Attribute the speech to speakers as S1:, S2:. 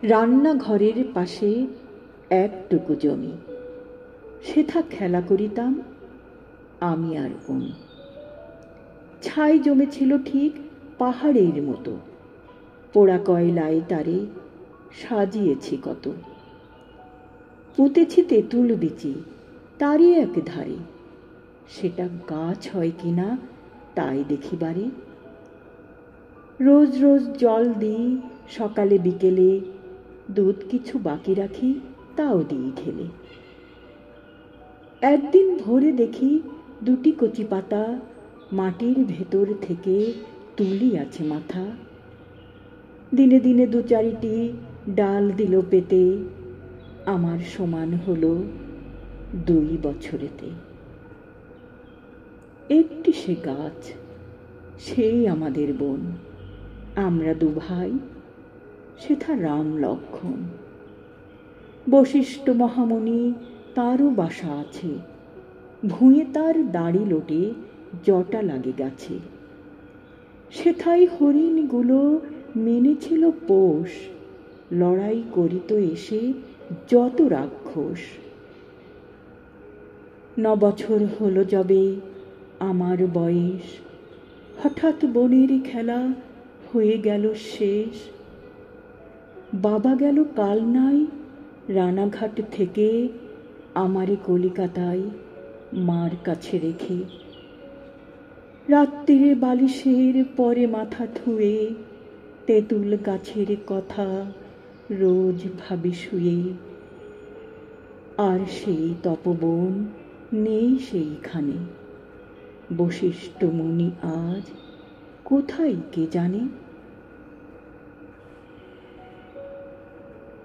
S1: রান্নাঘরের পাশে একটুকু জমি, সেথা খেলা করিতাম আমি আর উনি। ছাই জমেছিল ঠিক পাহাড়ের মতো, পোড়া কয়লায় তারে সাজিয়েছি কত। পুঁতেছি তেঁতুল বিচি তারই এক ধারে, সেটা গাছ হয় কিনা তাই দেখিবারে। রোজ রোজ জল দিই সকালে বিকেলে, দুধ কিছু বাকি রাখি তাও দিই ঢেলে। একদিন ভোরে দেখি দুটি কচি পাতা মাটির ভেতর থেকে তুলি আছে মাথা। দিনে দিনে দু চারিটি ডাল দিল পেতে, আমার সমান হলো 2 বছরেতে। একটি সে গাছ, সেই আমাদের বোন, আমরা 2 ভাই, সেথা রাম লক্ষ্মণ। বশিষ্ঠ মহামুনি তারও বাসা আছে, ভুঁয়ে তার দাড়ি লোটে জটা লাগে গাছে। সেথাই হরিণগুলো মেনেছিল পোষ, লড়াই করিত এসে যত রাক্ষস। 9 বছর হলো যবে আমার বয়স, হঠাৎ বনের খেলা হয়ে গেল শেষ। বাবা গেল কালনায় রানাঘাট থেকে আমারে কলিকাতায় মার কাছে রেখে। রাত্রিরে বালিশের পরে মাথা থুয়ে তেঁতুল গাছের কথা রোজ ভাবি শুয়ে। আর সেই তপবন নেই সেইখানে, বশিষ্ঠ মুনি আজ কোথায় কে জানে।